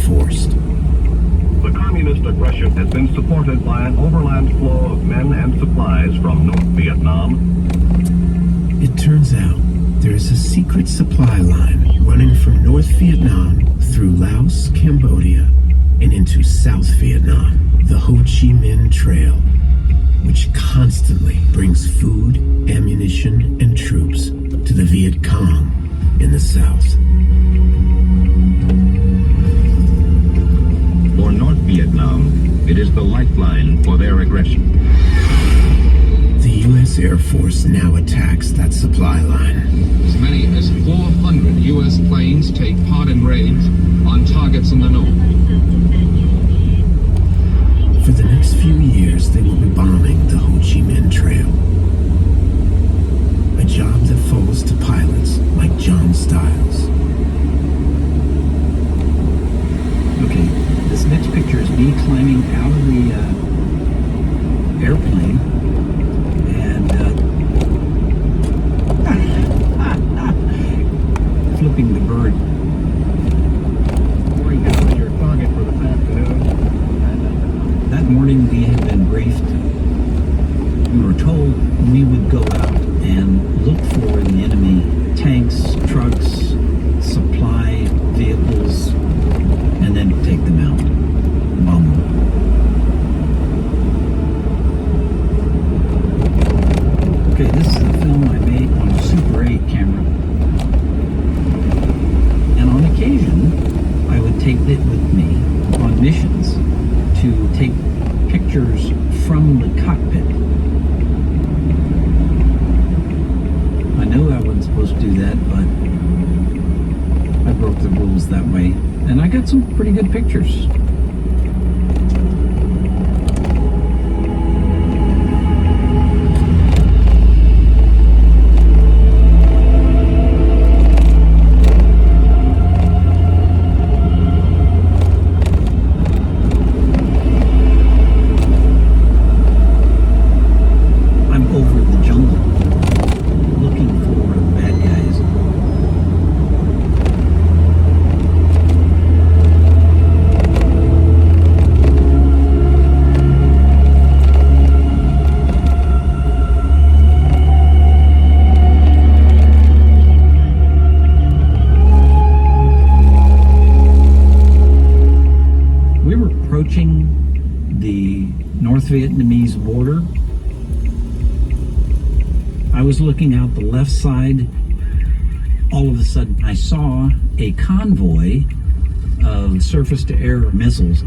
reinforced. The communist aggression has been supported by an overland flow of men and supplies from North Vietnam. It turns out there is a secret supply line running from North Vietnam through Laos, Cambodia, and into South Vietnam, the Ho Chi Minh Trail, which constantly brings food, ammunition, and troops to the Viet Cong in the south. For North Vietnam, it is the lifeline for their aggression. The U.S. Air Force now attacks that supply line. As many as 400 U.S. planes take part in raids on targets in the north. For the next few years, they will be bombing the Ho Chi Minh Trail. A job that falls to pilots like John Stiles. Okay, this next picture is me climbing out of the airplane and flipping the bird. That was your target for this afternoon. That morning we had been briefed. We were told we would go out and look for the enemy tanks, trucks, supply vehicles, and then take them out, bomb them. Okay, this is the film I made on a Super 8 camera. And on occasion, I would take it with me on missions to take pictures from the cockpit. I know I wasn't supposed to do that, but I broke the rules that way. And I got some pretty good pictures. I'm over the jungle looking for bad guys. We were approaching the North Vietnamese border. I was looking out the left side. All of a sudden, I saw a convoy of surface-to-air missiles.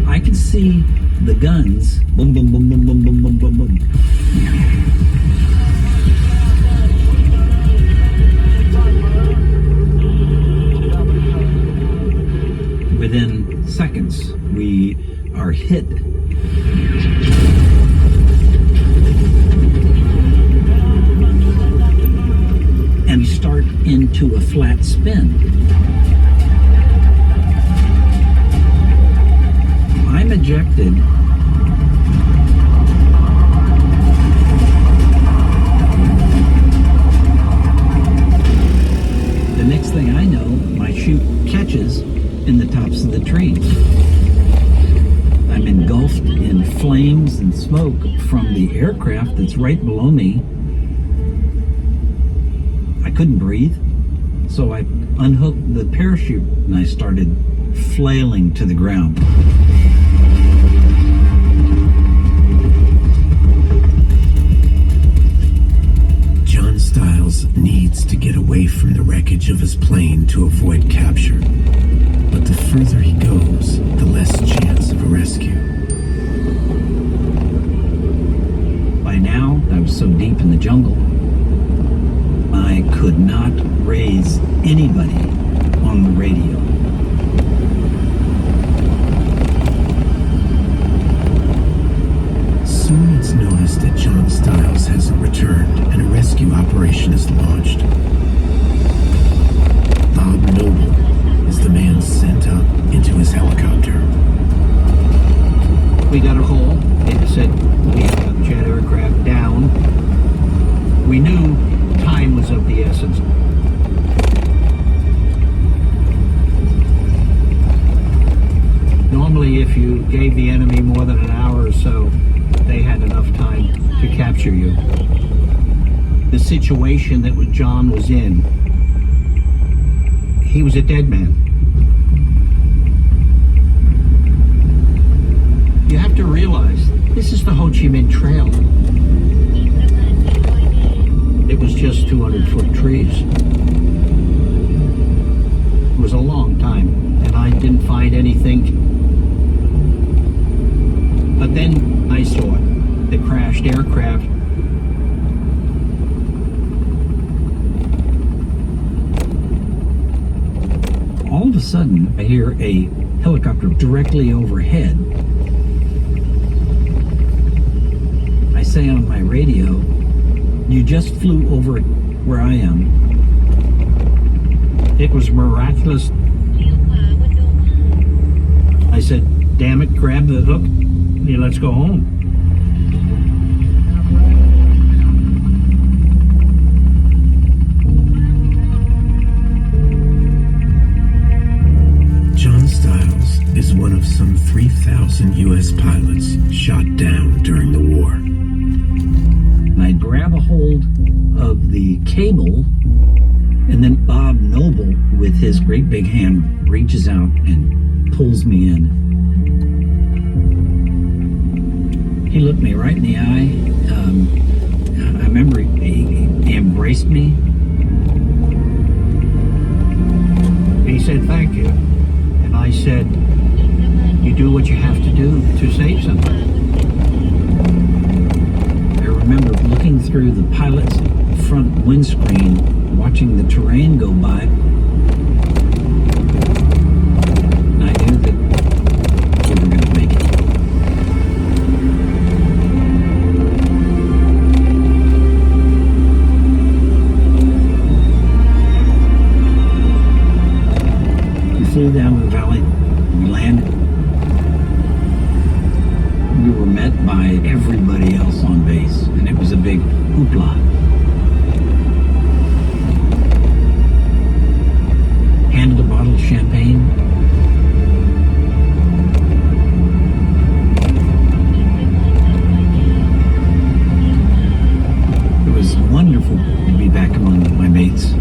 I could see the guns. Boom, boom, boom, boom, boom, boom, boom, boom, boom. Within seconds, we are hit. And start into a flat spin. I'm ejected. The next thing I know, my chute catches in the tops of the trees. I'm engulfed in flames and smoke from the aircraft that's right below me. I couldn't breathe, so I unhooked the parachute and I started flailing to the ground. John Stiles needs to get away from the wreckage of his plane to avoid capture. But the further he goes, the less chance of a rescue. By now, I was so deep in the jungle, I could not raise anybody on the radio. Soon it's noticed that John Stiles hasn't returned and a rescue operation is launched. Bob Noble is the man sent up into his helicopter. We got a call. They just said we have a jet aircraft down. We knew time was of the essence. gave the enemy more than an hour or so, they had enough time to capture you. The situation that John was in, he was a dead man. You have to realize, this is the Ho Chi Minh Trail. It was just 200-foot trees. It was a long time, and I didn't find anything. But then I saw it, the crashed aircraft. All of a sudden, I hear a helicopter directly overhead. I say on my radio, "You just flew over where I am." It was miraculous. I said, "Damn it, grab the hook. Yeah, let's go home." John Stiles is one of some 3,000 U.S. pilots shot down during the war. And I grab a hold of the cable, and then Bob Noble, with his great big hand, reaches out and pulls me in. He looked me right in the eye. I remember he embraced me. He said, "Thank you." And I said, "You do what you have to do to save somebody." I remember looking through the pilot's front windscreen, watching the terrain go by. And I knew that we were going to make it. We flew down the valley. We landed. We were met by everybody else on base, and it was a big hoopla. Handed a bottle of champagne. It was wonderful to be back among my mates.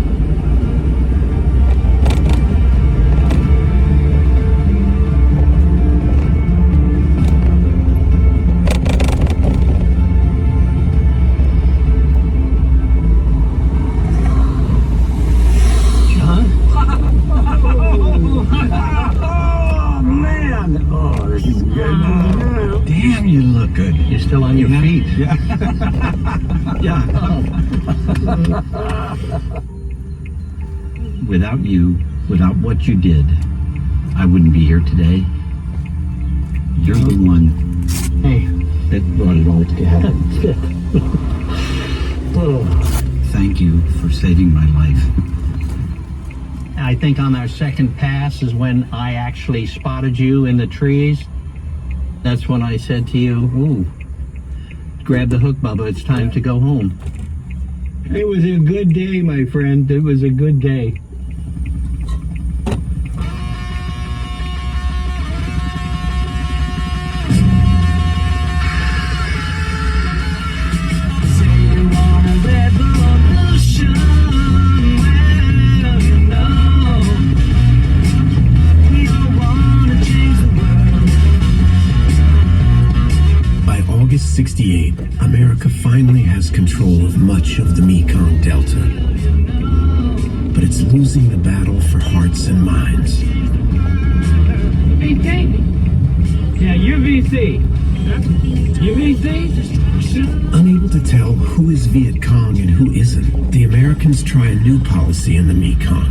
Damn, you look good. You're still on your feet. Yeah. Yeah. Without you, without what you did, I wouldn't be here today. You're the one that brought it all together. Thank you for saving my life. I think on our second pass is when I actually spotted you in the trees. That's when I said to you, "Ooh, grab the hook, Bubba. It's time to go home." It was a good day, my friend. It was a good day. August 68, America finally has control of much of the Mekong Delta. But it's losing the battle for hearts and minds. Hey, Davey. Yeah, UVC. UVC? Unable to tell who is Viet Cong and who isn't, the Americans try a new policy in the Mekong.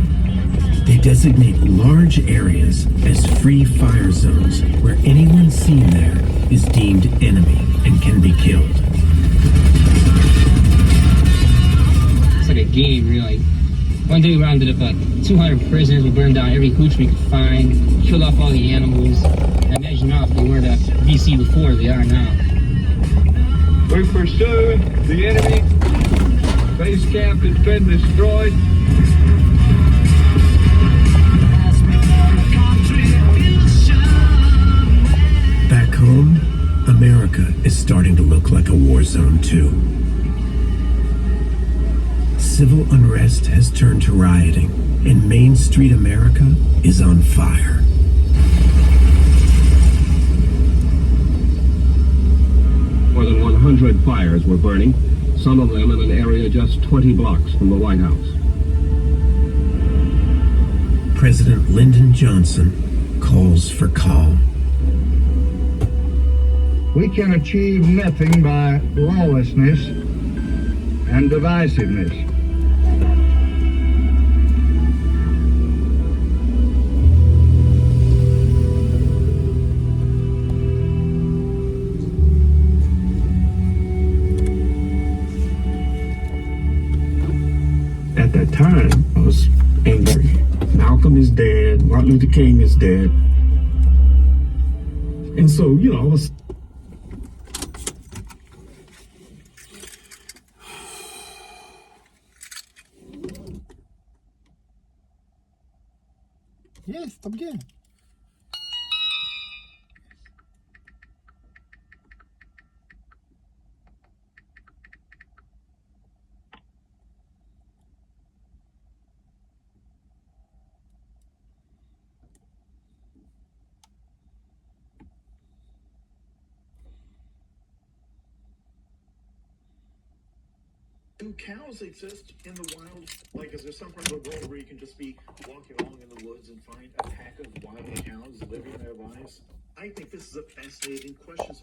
They designate large areas as free fire zones where anyone seen there is deemed enemy and can be killed. It's like a game, really. Like, one day we rounded up about 200 prisoners. We burned down every hooch we could find, killed off all the animals. And imagine now if they weren't at VC before, they are now. We pursued the enemy. Base camp has been destroyed. America is starting to look like a war zone too. Civil unrest has turned to rioting, and Main Street America is on fire. More than 100 fires were burning, some of them in an area just 20 blocks from the White House. President Lyndon Johnson calls for calm. We can achieve nothing by lawlessness and divisiveness. At that time, I was angry. Malcolm is dead. Martin Luther King is dead. And so, I was... Yes, stop again. Do cows exist in the wild? Like, is there some part of the world where you can just be walking along in the woods and find a pack of wild cows living their lives? I think this is a fascinating question.